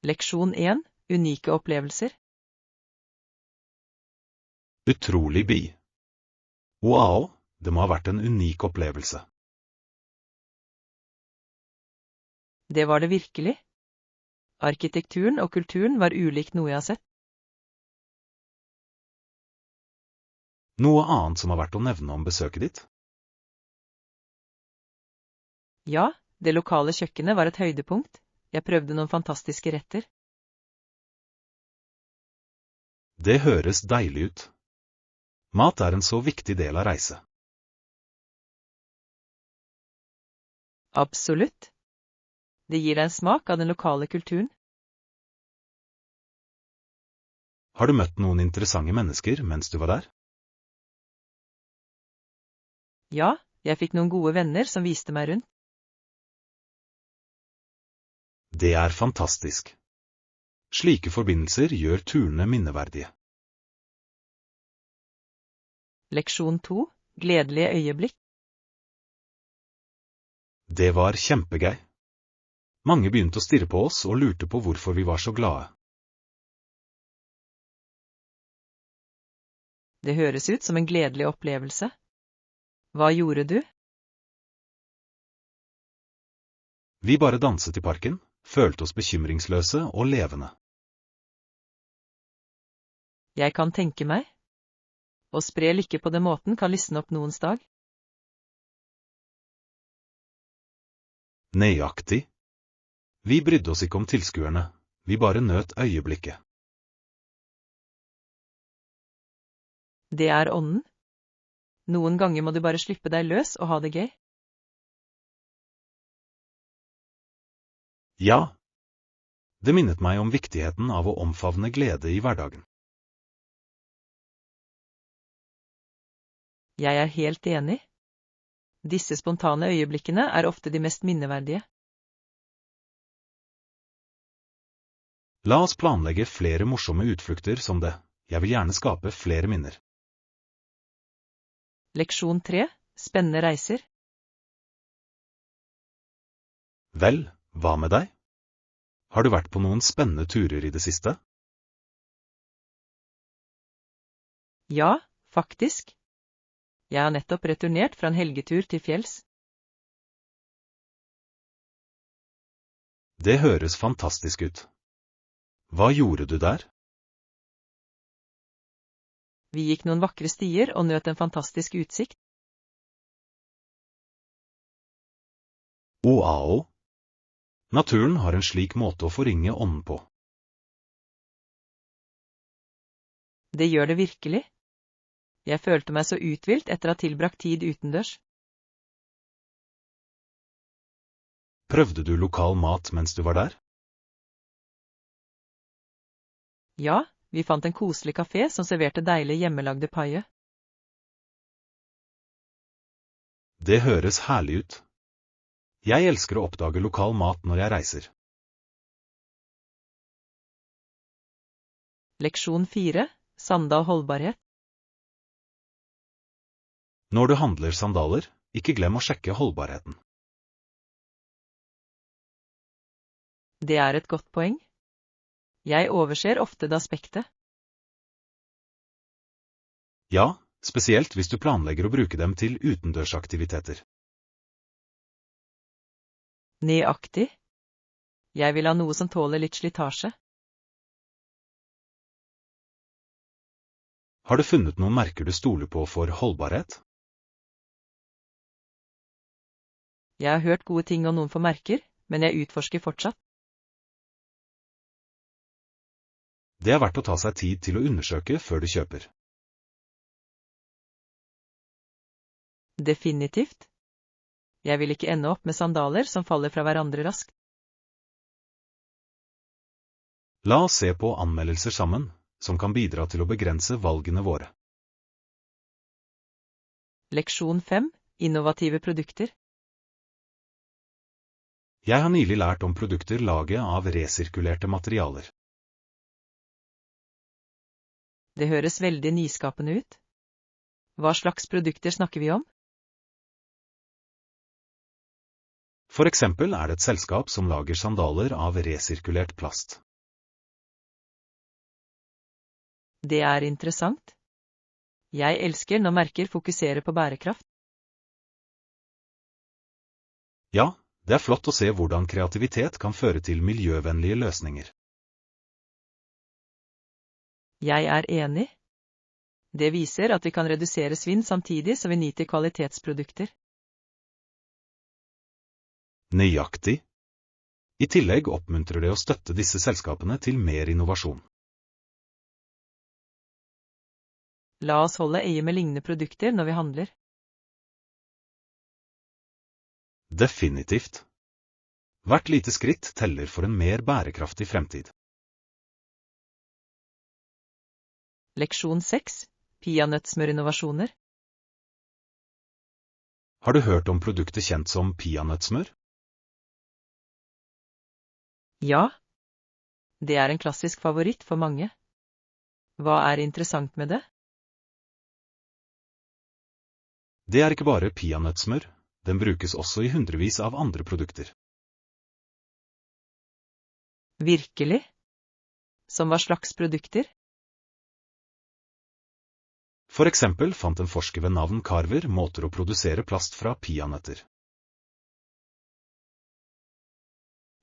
Leksjon 1. Unike opplevelser. Utrolig by. Wow, det må ha vært en unik opplevelse. Det var det virkelig. Arkitekturen og kulturen var ulikt noe jeg har sett. Noe annet som har vært å nevne om besøket ditt? Ja, det lokale kjøkkenet var et høydepunkt. Jeg prøvde noen fantastiske retter. Det høres deilig ut. Mat er en så viktig del av reise. Absolutt. Det gir deg en smak av den lokale kulturen. Har du møtt noen interessante mennesker mens du var der? Ja, jeg fikk noen gode venner som viste meg rundt. Det er fantastisk. Slike forbindelser gjør turene minneverdige. Leksjon 2. Gledelige øyeblikk. Det var kjempegøy. Mange begynte å stirre på oss og lurte på hvorfor vi var så glade. Det høres ut som en gledelig opplevelse. Hva gjorde du? Vi bare danset i parken, følte oss bekymringsløse og levende. Jeg kan tenke meg. Å spre lykke på den måten kan lysne opp noens dag. Nøyaktig. Vi brydde oss ikke om tilskuerne, vi bare nøt øyeblikket. Det er ånden. Noen ganger må du bare slippe deg løs og ha det gøy. Ja. Det minnet meg om viktigheten av å omfavne glede i hverdagen. Jeg er helt enig. Disse spontane øyeblikkene er ofte de mest minneverdige. La oss planlegge flere morsomme utflukter som det. Jeg vil gjerne skape flere minner. Leksjon 3. Spennende reiser. Vel, hva med deg? Har du vært på noen spennende turer i det siste? Ja, faktisk. Jeg har nettopp returnert fra en helgetur til fjells. Det høres fantastisk ut. Hva gjorde du der? Vi gikk noen vakre stier og nøt en fantastisk utsikt. Wow! Naturen har en slik måte å forringe ånden på. Det gjør det virkelig. Jeg følte meg så uthvilt etter å ha tilbrakt tid utendørs. Prøvde du lokal mat mens du var der? Ja, vi fant en koselig kafé som serverte deilig hjemmelagde paie. Det høres herlig ut. Jeg elsker å oppdage lokal mat når jeg reiser. Leksjon 4. Sandal holdbarhet. Når du handler sandaler, ikke glem å sjekke holdbarheten. Det er et godt poeng. Jeg overser ofte det aspektet. Ja, spesielt hvis du planlegger å bruke dem til utendørsaktiviteter. Nøyaktig. Jeg vil ha noe som tåler litt slitasje. Har du funnet noen merker du stoler på for holdbarhet? Jeg har hørt gode ting om noen for merker, men jeg utforsker fortsatt. Det er verdt å ta seg tid til å undersøke før du kjøper. Definitivt. Jeg vil ikke ende opp med sandaler som faller fra hverandre raskt. La oss se på anmeldelser sammen, som kan bidra til å begrense valgene våre. Leksjon 5. Innovative produkter. Jeg har nylig lært om produkter laget av resirkulerte materialer. Det høres veldig nyskapende ut. Hva slags produkter snakker vi om? For eksempel er det et selskap som lager sandaler av resirkulert plast. Det er interessant. Jeg elsker når merker fokuserer på bærekraft. Ja, det er flott å se hvordan kreativitet kan føre til miljøvennlige løsninger. Jeg er enig. Det viser at vi kan redusere svinn samtidig som vi nyter kvalitetsprodukter. Nøyaktig. I tillegg oppmuntrer det å støtte disse selskapene til mer innovasjon. La oss holde øye med lignende produkter når vi handler. Definitivt. Hvert lite skritt teller for en mer bærekraftig fremtid. Leksjon 6. Peanøttsmørinnovasjoner. Har du hørt om produktet kjent som peanøttsmør? Ja. Det er en klassisk favoritt for mange. Hva er interessant med det? Det er ikke bare peanøttsmør, den brukes også i hundrevis av andre produkter. Virkelig? Som hva slags produkter? For eksempel fant en forsker ved navn Carver måter å produsere plast fra peanøtter.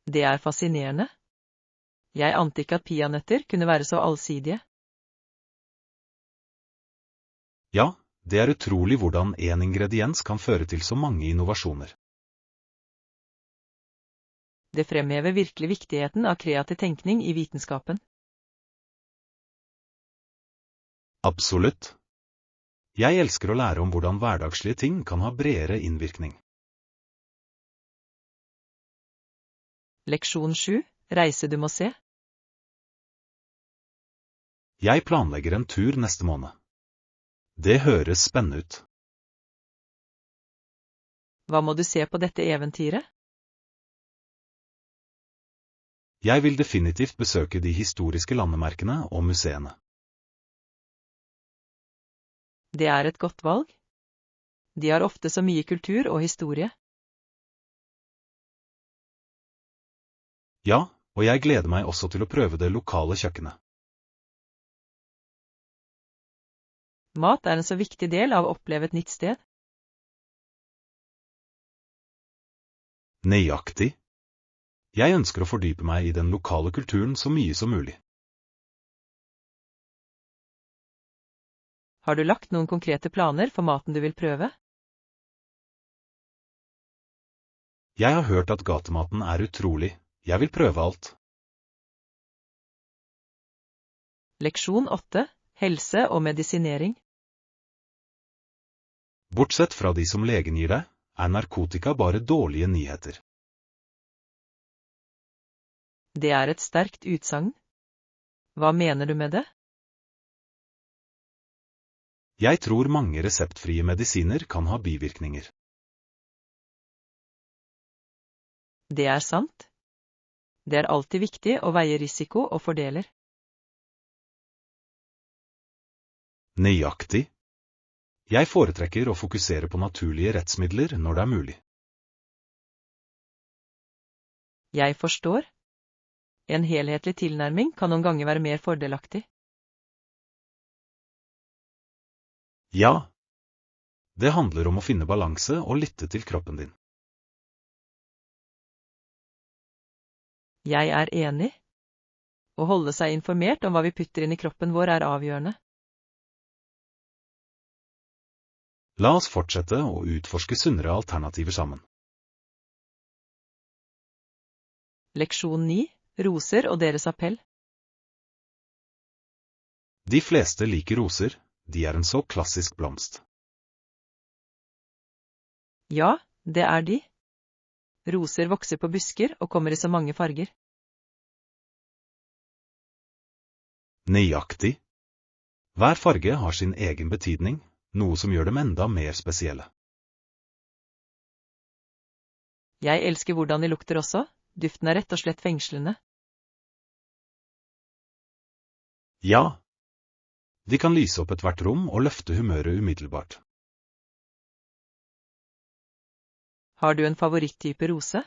Det er fascinerende. Jeg ante ikke at peanøtter kunne være så allsidige. Ja, det er utrolig hvordan en ingrediens kan føre til så mange innovasjoner. Det fremhever virkelig viktigheten av kreativ tenkning i vitenskapen. Absolutt. Jeg elsker å lære om hvordan hverdagslige ting kan ha bredere innvirkning. Leksjon 7. Reise du må se. Jeg planlegger en tur neste måned. Det høres spennende ut. Hva må du se på dette eventyret? Jeg vil definitivt besøke de historiske landemerkene og museene. Det er et godt valg. De har ofte så mye kultur og historie. Ja, og jeg gleder meg også til å prøve det lokale kjøkkenet. Mat er en så viktig del av å oppleve et nytt sted. Nøyaktig. Jeg ønsker å fordype meg i den lokale kulturen så mye som mulig. Har du lagt noen konkrete planer for maten du vil prøve? Jeg har hørt at gatematen er utrolig. Jeg vil prøve alt. Leksjon 8. Helse og medisinering. Bortsett fra de som legen gir deg, er narkotika bare dårlige nyheter. Det er et sterkt utsagn. Hva mener du med det? Jeg tror mange reseptfrie medisiner kan ha bivirkninger. Det er sant. Det er alltid viktig å veie risiko og fordeler. Nøyaktig. Jeg foretrekker å fokusere på naturlige rettsmidler når det er mulig. Jeg forstår. En helhetlig tilnærming kan noen ganger være mer fordelaktig. Ja. Det handler om å finne balanse og lytte til kroppen din. Jeg er enig. Å holde seg informert om hva vi putter inn i kroppen vår er avgjørende. La oss fortsette å utforske sunnere alternativer sammen. Leksjon 9. Roser og deres appell. De fleste liker roser, de er en så klassisk blomst. Ja, det er de. Roser vokser på busker og kommer i så mange farger. Nøyaktig. Hver farge har sin egen betydning, noe som gjør dem enda mer spesielle. Jeg elsker hvordan de lukter også. Duften er rett og slett fengslende. Ja. De kan lyse opp ethvert rom og løfte humøret umiddelbart. Har du en favoritttype rose?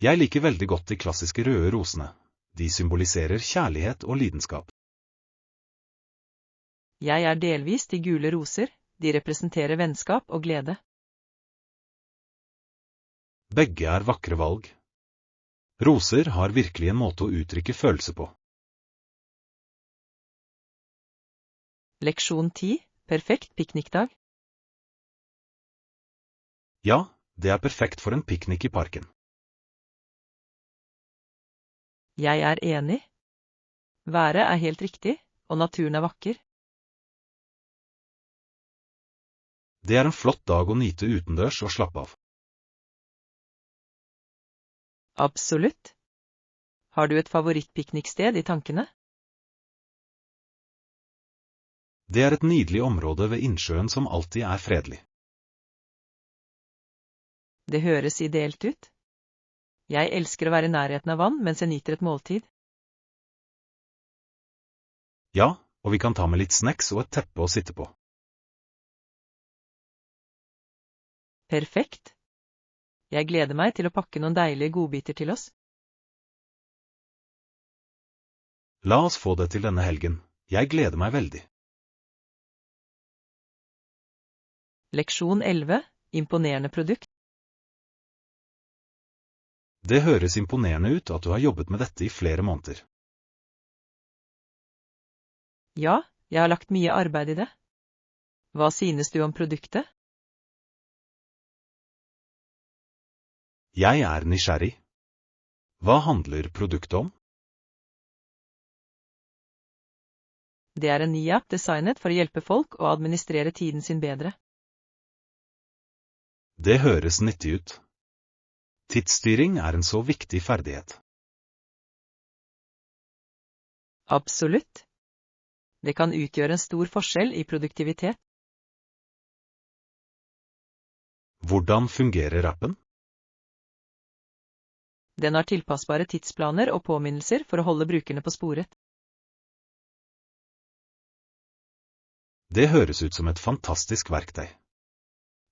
Jeg liker veldig godt de klassiske røde rosene. De symboliserer kjærlighet og lidenskap. Jeg er delvis de gule roser, de representerer vennskap og glede. Begge er vakre valg. Roser har virkelig en måte å uttrykke følelse på. Leksjon 10. Perfekt piknikdag. Ja, det er perfekt for en piknik i parken. Jeg er enig. Været er helt riktig, og naturen er vakker. Det er en flott dag å nyte utendørs og slappe av. Absolutt. Har du et favorittpikniksted i tankene? Det er et nydelig område ved innsjøen som alltid er fredelig. Det høres ideelt ut. Jeg elsker å være i nærheten av vann mens jeg nyter et måltid. Ja, og vi kan ta med litt snacks og et teppe å sitte på. Perfekt. Jeg gleder meg til å pakke noen deilige godbiter til oss. La oss få det til denne helgen. Jeg gleder meg veldig. Leksjon 11. Imponerende produkt. Det høres imponerende ut at du har jobbet med dette i flere måneder. Ja, jeg har lagt mye arbeid i det. Hva synes du om produktet? Jeg er nysgjerrig. Hva handler produktet om? Det er en ny app designet for å hjelpe folk å administrere tiden sin bedre. Det høres nyttig ut. Tidsstyring er en så viktig ferdighet. Absolutt. Det kan utgjøre en stor forskjell i produktivitet. Hvordan fungerer appen? Den har tilpassbare tidsplaner og påminnelser for å holde brukerne på sporet. Det høres ut som et fantastisk verktøy.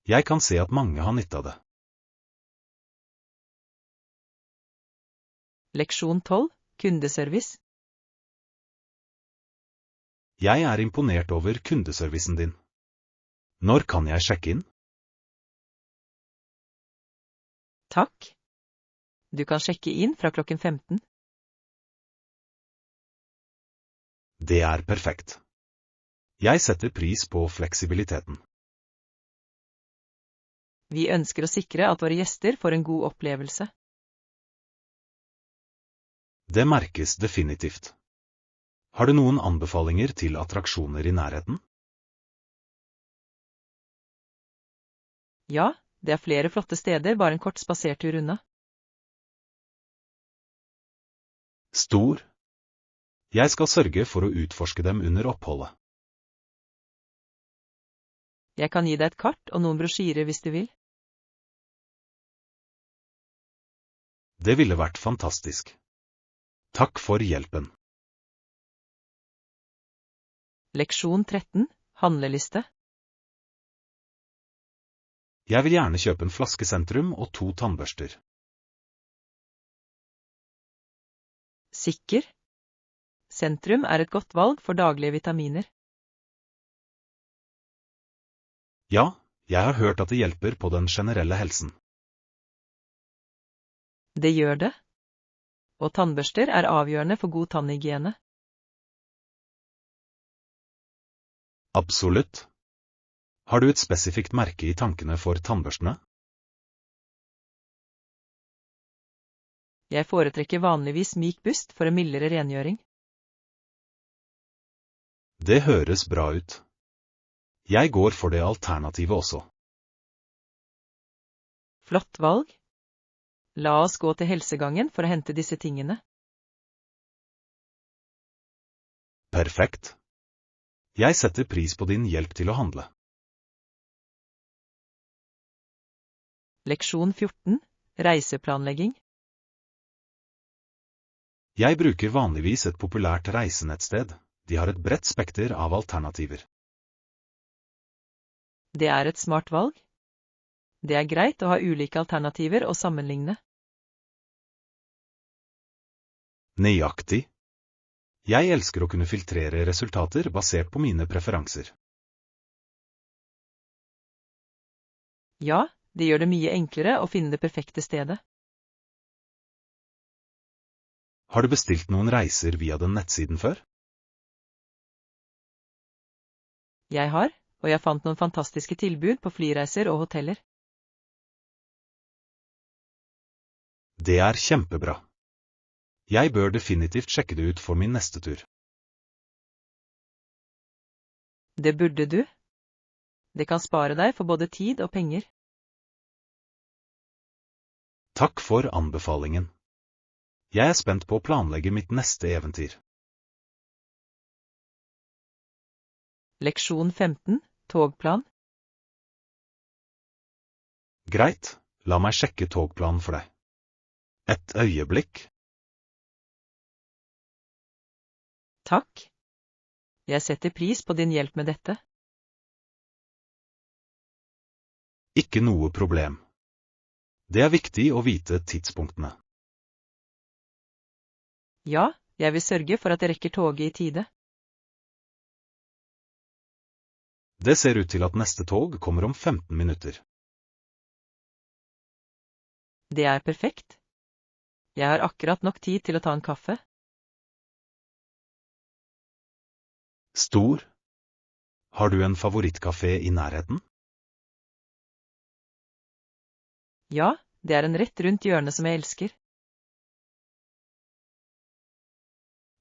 Jeg kan se at mange har nytte av det. Leksjon 12. Kundeservice. Jeg er imponert over kundeservicen din. Når kan jeg sjekke inn? Takk. Du kan sjekke inn fra klokken 15. Det er perfekt. Jeg setter pris på fleksibiliteten. Vi ønsker å sikre at våre gjester får en god opplevelse. Det merkes definitivt. Har du noen anbefalinger til attraksjoner i nærheten? Ja, det er flere flotte steder bare en kort spasertur unna. Stor. Jeg skal sørge for å utforske dem under oppholdet. Jeg kan gi deg et kart og noen brosjyrer hvis du vil. Det ville vært fantastisk. Takk for hjelpen. Leksjon 13. Handleliste. Jeg vil gjerne kjøpe en flaske Sentrum og 2 tannbørster. Sikker? Sentrum er et godt valg for daglige vitaminer. Ja, jeg har hørt at det hjelper på den generelle helsen. Det gjør det. Og tannbørster er avgjørende for god tannhygiene. Absolutt. Har du et spesifikt merke i tankene for tannbørstene? Jeg foretrekker vanligvis myk bust for en mildere rengjøring. Det høres bra ut. Jeg går for det alternativet også. Flott valg. La oss gå til helsegangen for å hente disse tingene. Perfekt. Jeg setter pris på din hjelp til å handle. Leksjon 14. Reiseplanlegging. Jeg bruker vanligvis et populært reisenettsted. De har et bredt spekter av alternativer. Det er et smart valg. Det er greit å ha ulike alternativer å sammenligne. Nøyaktig. Jeg elsker å kunne filtrere resultater basert på mine preferanser. Ja, det gjør det mye enklere å finne det perfekte stedet. Har du bestilt noen reiser via den nettsiden før? Jeg har, og jeg fant noen fantastiske tilbud på flyreiser og hoteller. Det er kjempebra. Jeg bør definitivt sjekke det ut for min neste tur. Det burde du. Det kan spare deg for både tid og penger. Takk for anbefalingen. Jeg er spent på å planlegge mitt neste eventyr. Leksjon 15, togplan. Greit, la meg sjekke togplanen for deg. Et øyeblikk. Takk. Jeg setter pris på din hjelp med dette. Ikke noe problem. Det er viktig å vite tidspunktene. Ja, jeg vil sørge for at jeg rekker toget i tide. Det ser ut til at neste tog kommer om 15 minutter. Det er perfekt. Jeg har akkurat nok tid til å ta en kaffe. Stor. Har du en favorittkafé i nærheten? Ja, det er en rett rundt hjørnet som jeg elsker.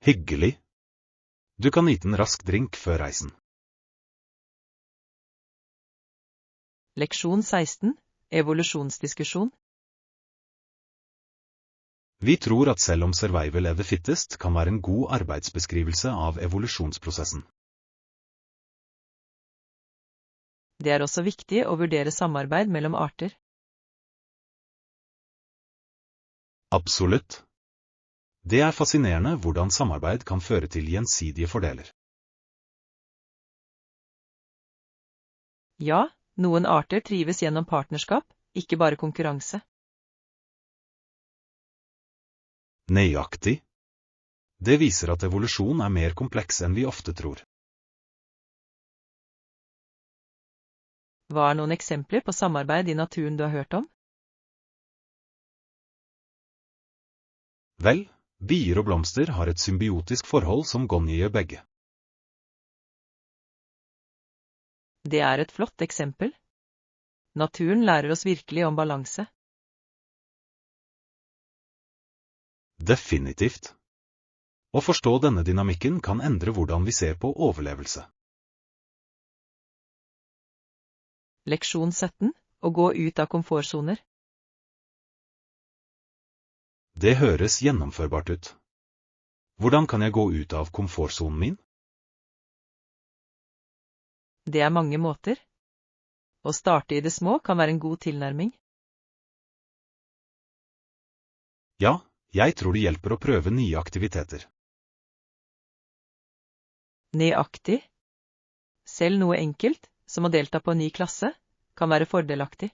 Hyggelig. Du kan nyte en rask drink før reisen. Leksjon 16, evolusjonsdiskusjon. Vi tror at selv om survival of the fittest kan være en god arbeidsbeskrivelse av evolusjonsprosessen. Det er også viktig å vurdere samarbeid mellom arter. Absolutt. Det er fascinerende hvordan samarbeid kan føre til gjensidige fordeler. Ja, noen arter trives gjennom partnerskap, ikke bare konkurranse. Nøyaktig. Det viser at evolusjon er mer kompleks enn vi ofte tror. Hva er noen eksempler på samarbeid i naturen du har hørt om? Vel, bier og blomster har et symbiotisk forhold som gjør begge. Det er et flott eksempel. Naturen lærer oss virkelig om balanse. Definitivt. Å forstå denne dynamikken kan endre hvordan vi ser på overlevelse. Leksjon 17, å gå ut av komfortsoner. Det høres gjennomførbart ut. Hvordan kan jeg gå ut av komfortsonen min? Det er mange måter. Å starte i det små kan være en god tilnærming. Ja, jeg tror det hjelper å prøve nye aktiviteter. Nøyaktig. Selv noe enkelt, som å delta på en ny klasse, kan være fordelaktig.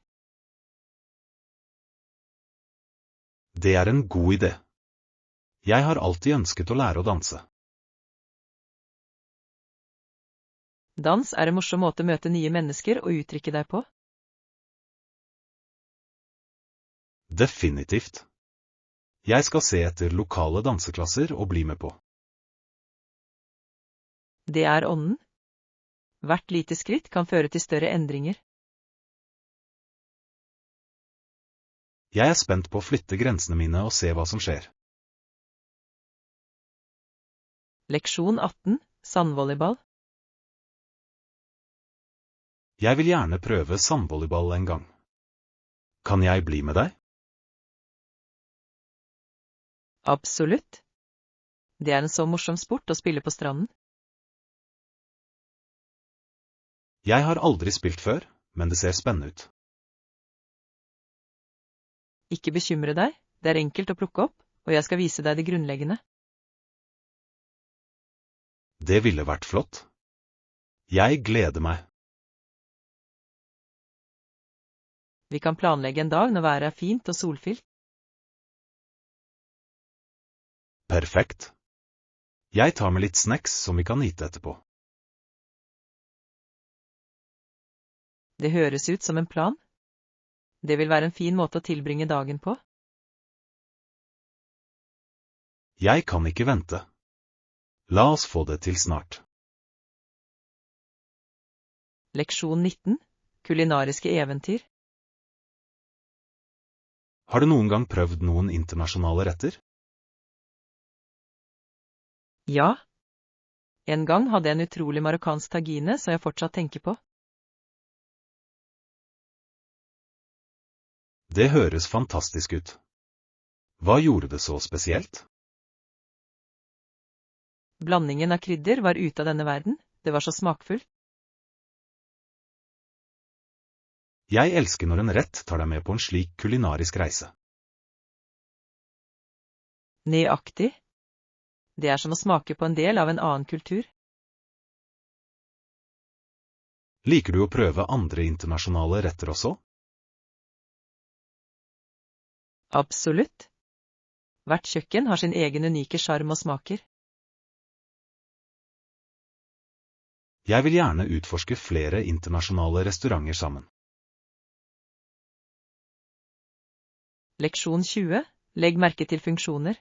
Det er en god idé. Jeg har alltid ønsket å lære å danse. Dans er en morsom måte å møte nye mennesker og uttrykke deg på. Definitivt. Jeg skal se etter lokale danseklasser og bli med på. Det er ånden. Hvert lite skritt kan føre til større endringer. Jeg er spent på å flytte grensene mine og se hva som skjer. Leksjon 18, sandvolleyball. Jeg vil gjerne prøve sandvolleyball en gang. Kan jeg bli med deg? Absolutt. Det er en så morsom sport å spille på stranden. Jeg har aldri spilt før, men det ser spennende ut. Ikke bekymre deg, det er enkelt å plukke opp, og jeg skal vise deg det grunnleggende. Det ville vært flott. Jeg gleder meg. Vi kan planlegge en dag når været er fint og solfylt. Perfekt. Jeg tar med litt snacks som vi kan nyte etterpå. Det høres ut som en plan. Det vil være en fin måte å tilbringe dagen på. Jeg kan ikke vente. La oss få det til snart. Leksjon 19. Kulinariske eventyr. Har du noen gang prøvd noen internasjonale retter? Ja. En gang hadde jeg en utrolig marokkansk tagine som jeg fortsatt tenker på. Det høres fantastisk ut. Hva gjorde det så spesielt? Blandingen av krydder var ute av denne verden. Det var så smakfullt. Jeg elsker når en rett tar deg med på en slik kulinarisk reise. Nøyaktig. Det er som å smake på en del av en annen kultur. Liker du å prøve andre internasjonale retter også? Absolutt. Hvert kjøkken har sin egen unike sjarm og smaker. Jeg vil gjerne utforske flere internasjonale restauranter sammen. Leksjon 20. Legg merke til funksjoner.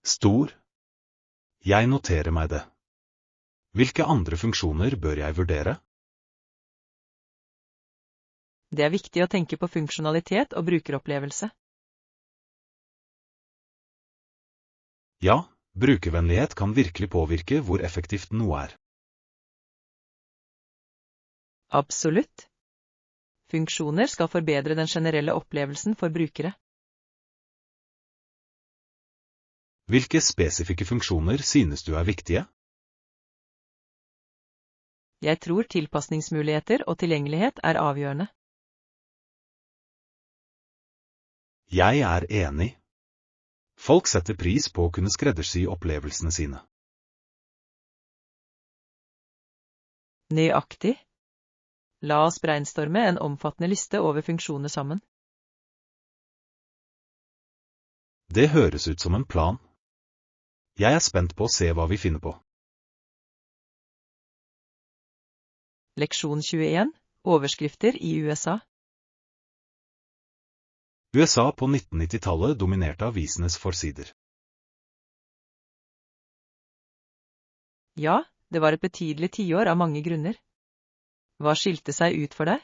Stor. Jeg noterer meg det. Hvilke andre funksjoner bør jeg vurdere? Det er viktig å tenke på funksjonalitet og brukeropplevelse. Ja, brukervennlighet kan virkelig påvirke hvor effektivt noe er. Absolutt. Funksjoner skal forbedre den generelle opplevelsen for brukere. Hvilke spesifikke funksjoner synes du er viktige? Jeg tror tilpasningsmuligheter og tilgjengelighet er avgjørende. Jeg er enig. Folk setter pris på å kunne skreddersy opplevelsene sine. Nøyaktig. La oss brainstorme en omfattende liste over funksjoner sammen. Det høres ut som en plan. Jeg er spent på å se hva vi finner på. Leksjon 21. Overskrifter i USA. USA på 1990-tallet dominerte avisenes forsider. Ja, det var et betydelig tiår av mange grunner. Hva skilte seg ut for deg?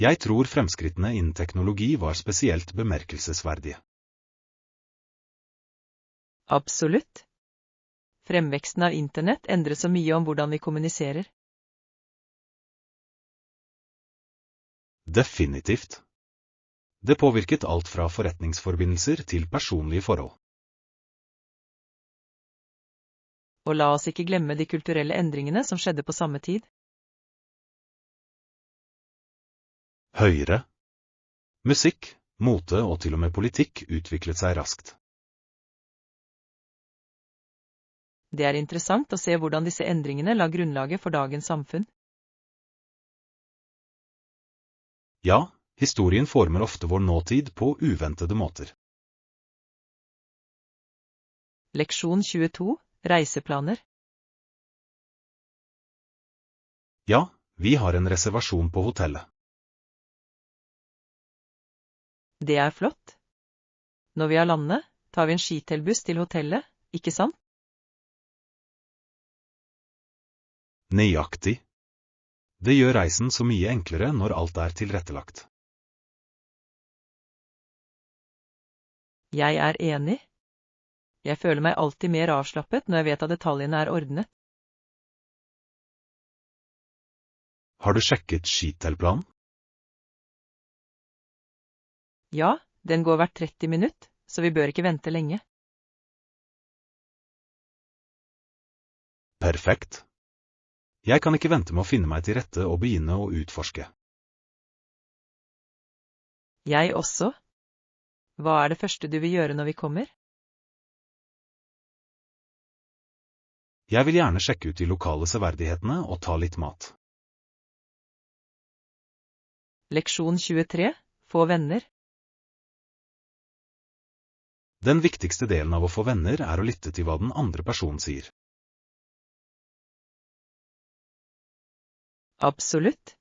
Jeg tror fremskrittene innen teknologi var spesielt bemerkelsesverdige. Absolutt. Fremveksten av internett endret så mye om hvordan vi kommuniserer. Definitivt. Det påvirket alt fra forretningsforbindelser til personlige forhold. Og la oss ikke glemme de kulturelle endringene som skjedde på samme tid. Høyre. Musikk, mote og til og med politikk utviklet seg raskt. Det er interessant å se hvordan disse endringene la grunnlaget for dagens samfunn. Ja, historien former ofte vår nåtid på uventede måter. Leksjon 22. Reiseplaner. Ja, vi har en reservasjon på hotellet. Det er flott. Når vi har landet, tar vi en skitelbuss til hotellet, ikke sant? Nøyaktig. Det gjør reisen så mye enklere når alt er tilrettelagt. Jeg er enig. Jeg føler meg alltid mer avslappet når jeg vet at detaljene er ordnet. Har du sjekket skitelplanen? Ja, den går hvert 30 minutt, så vi bør ikke vente lenge. Perfekt. Jeg kan ikke vente med å finne meg til rette og begynne å utforske. Jeg også. Hva er det første du vil gjøre når vi kommer? Jeg vil gjerne sjekke ut de lokale severdighetene og ta litt mat. Leksjon 23. Få venner. Den viktigste delen av å få venner å lytte til hva den andre personen sier. Absolutt.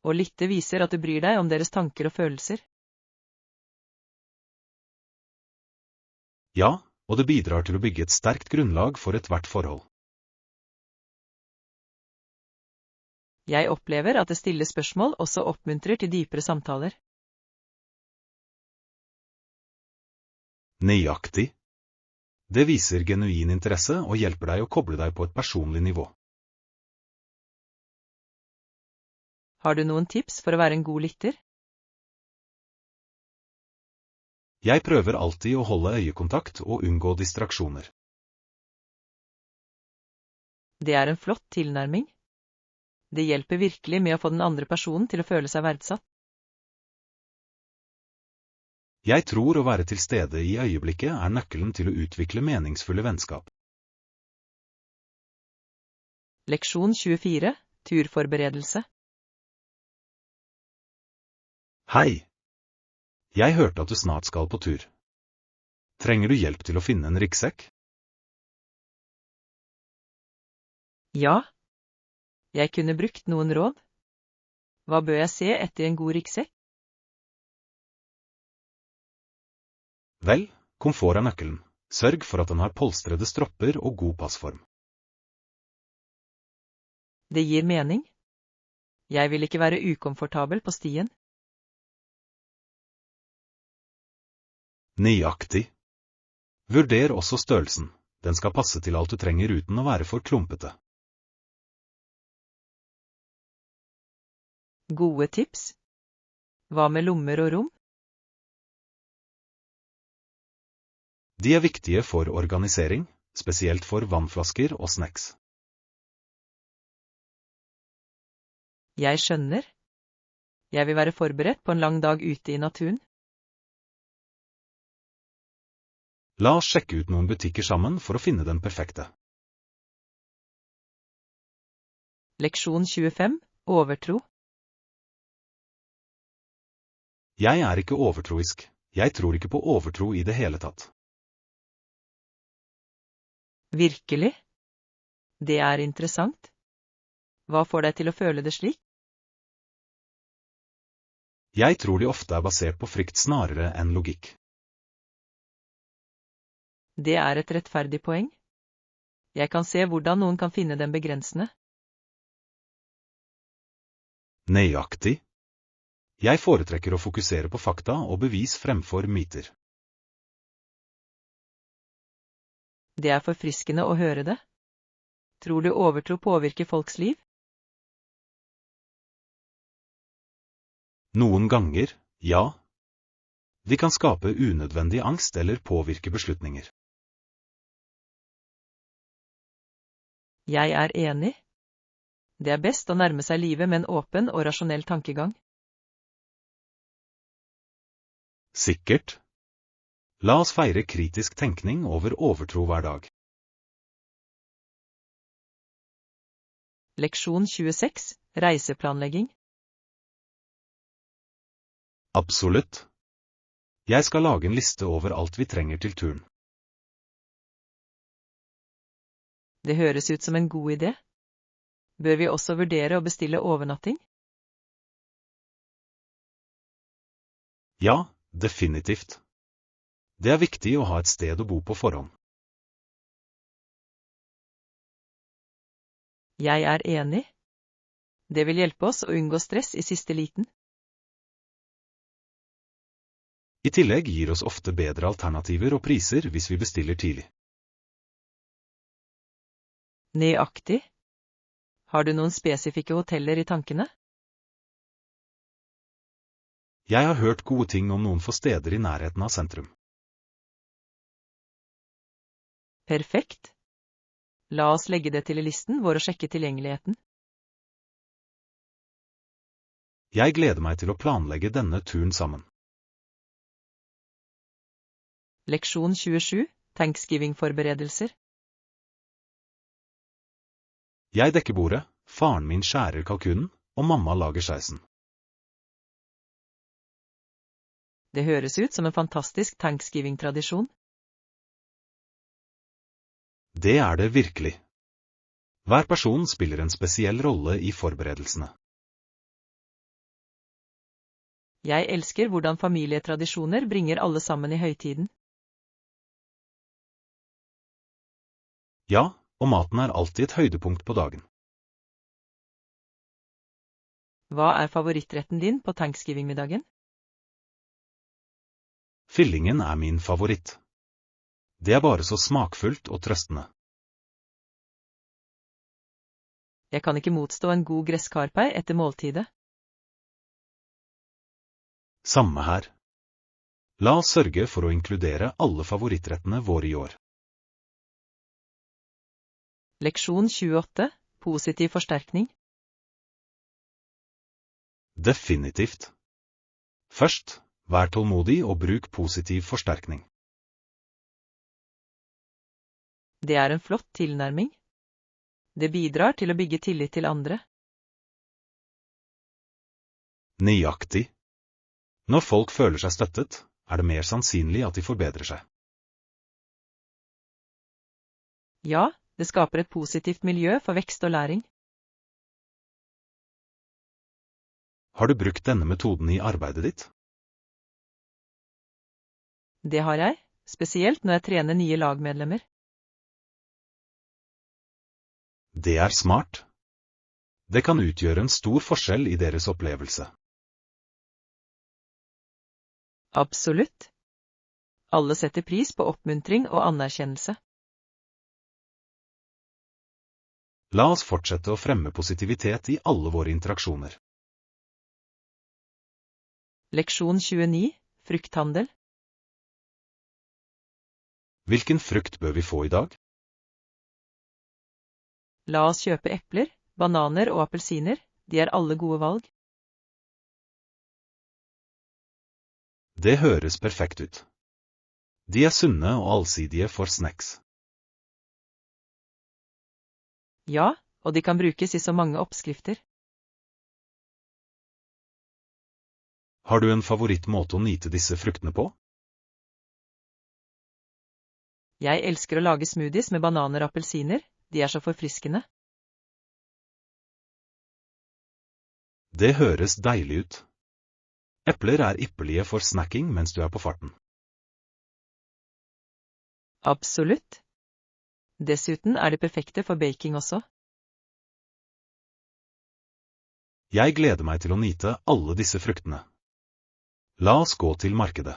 Å lytte viser at du bryr deg om deres tanker og følelser. Ja, og det bidrar til å bygge et sterkt grunnlag for ethvert forhold. Jeg opplever at det stille spørsmål også oppmuntrer til dypere samtaler. Nøyaktig. Det viser genuin interesse og hjelper deg å koble deg på et personlig nivå. Har du noen tips for å være en god lytter? Jeg prøver alltid å holde øyekontakt og unngå distraksjoner. Det er en flott tilnærming. Det hjelper virkelig med å få den andre personen til å føle seg verdsatt. Jeg tror å være til stede i øyeblikket er nøkkelen til å utvikle meningsfulle vennskap. Leksjon 24. Turforberedelse. Hei! Jeg hørte at du snart skal på tur. Trenger du hjelp til å finne en ryggsekk? Ja. Jeg kunne brukt noen råd. Hva bør jeg se etter en god ryggsekk? Vel, komfort er nøkkelen. Sørg for at den har polstrede stropper og god passform. Det gir mening. Jeg vil ikke være ukomfortabel på stien. Nøyaktig. Vurder også størrelsen. Den skal passe til alt du trenger uten å være for klumpete. Gode tips. Hva med lommer og rom? De er viktige for organisering, spesielt for vannflasker og snacks. Jeg skjønner. Jeg vil være forberedt på en lang dag ute i naturen. La oss sjekke ut noen butikker sammen for å finne den perfekte. Leksjon 25. Overtro. Jeg er ikke overtroisk. Jeg tror ikke på overtro i det hele tatt. Virkelig? Det er interessant. Hva får deg til å føle det slik? Jeg tror de ofte er basert på frykt snarere enn logikk. Det er et rettferdig poeng. Jeg kan se hvordan noen kan finne dem begrensende. Nøyaktig. Jeg foretrekker å fokusere på fakta og bevis fremfor myter. Det er forfriskende å høre det. Tror du overtro påvirker folks liv? Noen ganger, ja. De kan skape unødvendig angst eller påvirke beslutninger. Jeg er enig. Det er best å nærme seg livet med en åpen og rasjonell tankegang. Sikkert. La oss feire kritisk tenkning over overtro hver dag. Leksjon 26. Reiseplanlegging. Absolutt. Jeg skal lage en liste over alt vi trenger til turen. Det høres ut som en god idé. Bør vi også vurdere å bestille overnatting? Ja, definitivt. Det er viktig å ha et sted å bo på forhånd. Jeg er enig. Det vil hjelpe oss å unngå stress i siste liten. I tillegg gir oss ofte bedre alternativer og priser hvis vi bestiller tidlig. Nøyaktig. Har du noen spesifikke hoteller i tankene? Jeg har hørt gode ting om noen få steder i nærheten av sentrum. Perfekt. La oss legge det til i listen vår og sjekke tilgjengeligheten. Jeg gleder meg til å planlegge denne turen sammen. Leksjon 27. Thanksgiving-forberedelser. Jeg dekker bordet, faren min skjærer kalkunen, og mamma lager saisen. Det høres ut som en fantastisk Thanksgiving-tradisjon. Det er det virkelig. Hver person spiller en spesiell rolle i forberedelsene. Jeg elsker hvordan familietradisjoner bringer alle sammen i høytiden. Ja, og maten er alltid et høydepunkt på dagen. Hva er favorittretten din på Thanksgiving-middagen? Fyllingen er min favoritt. Det er bare så smakfullt og trøstende. Jeg kan ikke motstå en god gresskarpai etter måltidet. Samme her. La oss sørge for å inkludere alle favorittrettene våre i år. Leksjon 28. Positiv forsterkning. Definitivt. Først, vær tålmodig og bruk positiv forsterkning. Det er en flott tilnærming. Det bidrar til å bygge tillit til andre. Nøyaktig. Når folk føler seg støttet, er det mer sannsynlig at de forbedrer seg. Ja, det skaper et positivt miljø for vekst og læring. Har du brukt denne metoden i arbeidet ditt? Det har jeg, spesielt når jeg trener nye lagmedlemmer. Det er smart. Det kan utgjøre en stor forskjell i deres opplevelse. Absolutt. Alle setter pris på oppmuntring og anerkjennelse. La oss fortsette å fremme positivitet i alle våre interaksjoner. Leksjon 29. Frukthandel. Hvilken frukt bør vi få i dag? La oss kjøpe epler, bananer og appelsiner, de er alle gode valg. Det høres perfekt ut. De er sunne og allsidige for snacks. Ja, og de kan brukes i så mange oppskrifter. Har du en favorittmåte å nyte disse fruktene på? Jeg elsker å lage smoothies med bananer og appelsiner, de er så forfriskende. Det høres deilig ut. Epler er ypperlige for snacking mens du er på farten. Absolutt. Dessuten er de perfekte for baking også. Jeg gleder meg til å nyte alle disse fruktene. La oss gå til markedet.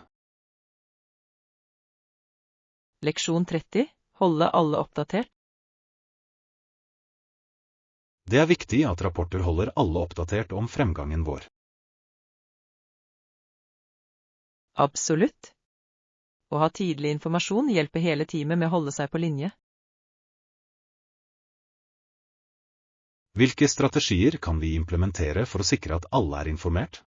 Leksjon 30. Holde alle oppdatert. Det er viktig at rapporter holder alle oppdatert om fremgangen vår. Absolutt. Å ha tidlig informasjon hjelper hele teamet med å holde seg på linje. Hvilke strategier kan vi implementere for å sikre at alle er informert?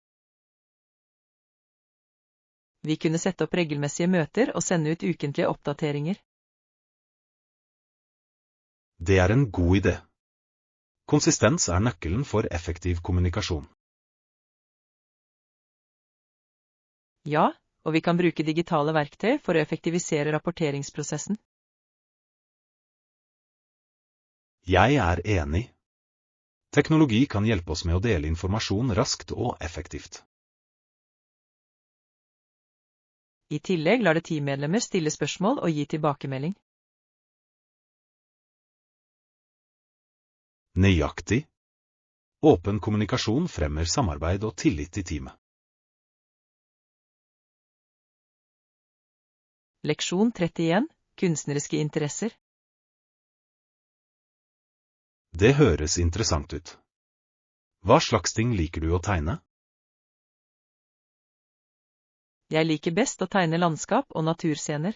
Vi kunne sette opp regelmessige møter og sende ut ukentlige oppdateringer. Det er en god idé. Konsistens er nøkkelen for effektiv kommunikasjon. Ja, og vi kan bruke digitale verktøy for å effektivisere rapporteringsprosessen. Jeg er enig. Teknologi kan hjelpe oss med å dele informasjon raskt og effektivt. I tillegg lar det teammedlemmer stille spørsmål og gi tilbakemelding. Nøyaktig. Åpen kommunikasjon fremmer samarbeid og tillit i teamet. Leksjon 31. Kunstneriske interesser. Det høres interessant ut. Hva slags ting liker du å tegne? Jeg liker best å tegne landskap og naturscener.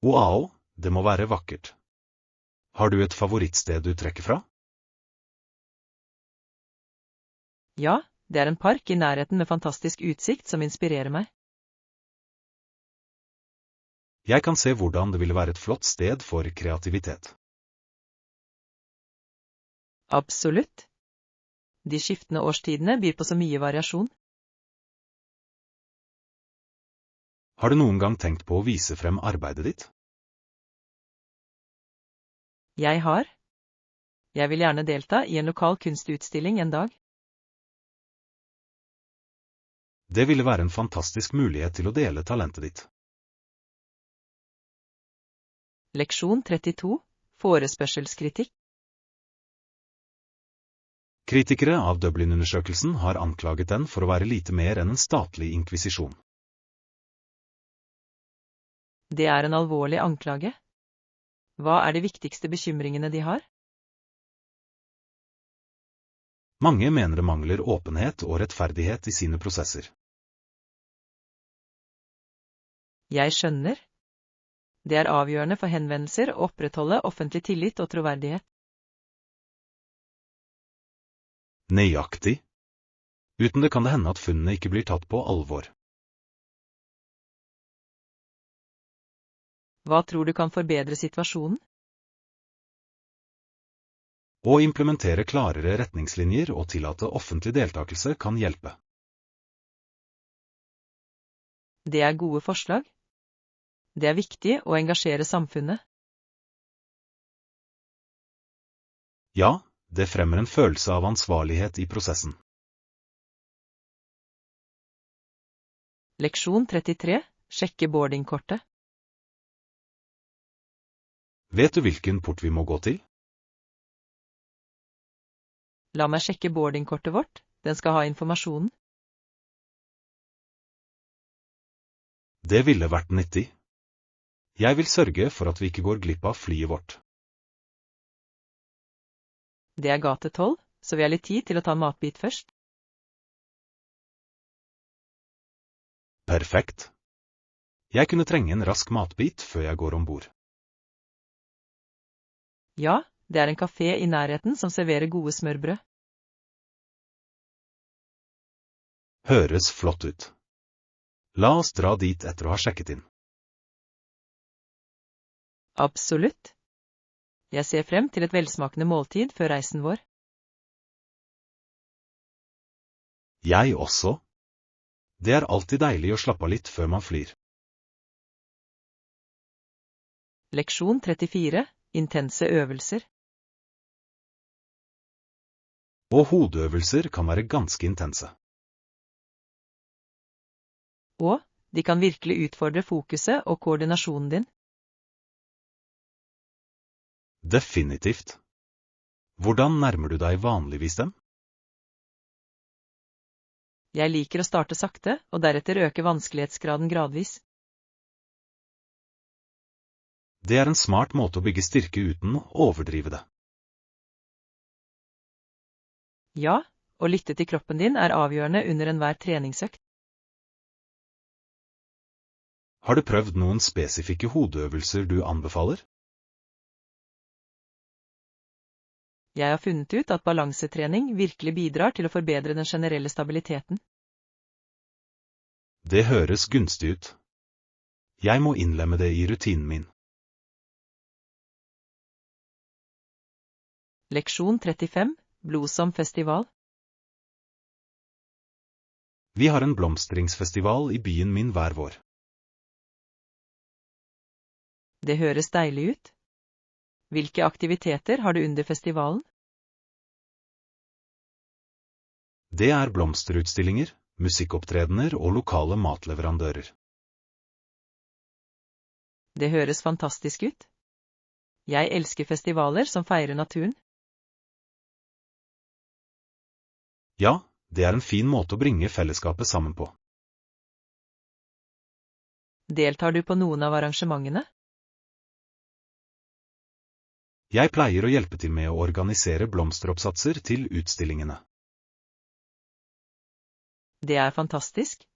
Wow, det må være vakkert. Har du et favorittsted du trekker fra? Ja, det er en park i nærheten med fantastisk utsikt som inspirerer meg. Jeg kan se hvordan det ville være et flott sted for kreativitet. Absolutt. De skiftende årstidene byr på så mye variasjon. Har du noen gang tenkt på å vise frem arbeidet ditt? Jeg har. Jeg vil gjerne delta i en lokal kunstutstilling en dag. Det ville være en fantastisk mulighet til å dele talentet ditt. Leksjon 32. Forespørselskritikk. Kritikere av Dublin-undersøkelsen har anklaget den for å være lite mer enn en statlig inkvisisjon. Det er en alvorlig anklage. Hva er de viktigste bekymringene de har? Mange mener det mangler åpenhet og rettferdighet i sine prosesser. Jeg skjønner. Det er avgjørende for henvendelser å opprettholde offentlig tillit og troverdighet. Nøyaktig. Uten det kan det hende at funnene ikke blir tatt på alvor. Hva tror du kan forbedre situasjonen? Å implementere klarere retningslinjer og tillate offentlig deltakelse kan hjelpe. Det er gode forslag. Det er viktig å engasjere samfunnet. Ja, det fremmer en følelse av ansvarlighet i prosessen. Leksjon 33. Sjekke boardingkortet. Vet du hvilken port vi må gå til? La meg sjekke boardingkortet vårt. Den skal ha informasjonen. Det ville vært nyttig. Jeg vil sørge for at vi ikke går glipp av flyet vårt. Det er gate 12, så vi har litt tid til å ta en matbit først. Perfekt. Jeg kunne trenge en rask matbit før jeg går ombord. Ja, det er en kafé i nærheten som serverer gode smørbrød. Høres flott ut. La oss dra dit etter å ha sjekket inn. Absolutt. Jeg ser frem til et velsmakende måltid før reisen vår. Jeg også. Det er alltid deilig å slappe av litt før man flyr. Leksjon 34. Intense øvelser. Og hodeøvelser kan være ganske intense. Og de kan virkelig utfordre fokuset og koordinasjonen din. Definitivt. Hvordan nærmer du deg vanligvis dem? Jeg liker å starte sakte, og deretter øke vanskelighetsgraden gradvis. Det er en smart måte å bygge styrke uten å overdrive det. Ja, å lytte til kroppen din er avgjørende under enhver treningsøkt. Har du prøvd noen spesifikke hodeøvelser du anbefaler? Jeg har funnet ut at balansetrening virkelig bidrar til å forbedre den generelle stabiliteten. Det høres gunstig ut. Jeg må innlemme det i rutinen min. Leksjon 35. Blossom festival. Vi har en blomstringsfestival i byen min hver vår. Det høres deilig ut. Hvilke aktiviteter har du under festivalen? Det er blomsterutstillinger, musikkopptredener og lokale matleverandører. Det høres fantastisk ut. Jeg elsker festivaler som feirer naturen. Ja, det er en fin måte å bringe fellesskapet sammen på. Deltar du på noen av arrangementene? Jeg pleier å hjelpe til med å organisere blomsteroppsatser til utstillingene. Det er fantastisk.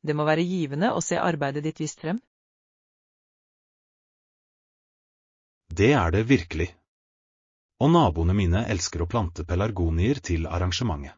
Det må være givende å se arbeidet ditt vist frem. Det er det virkelig. Og naboene mine elsker å plante pelargonier til arrangementet.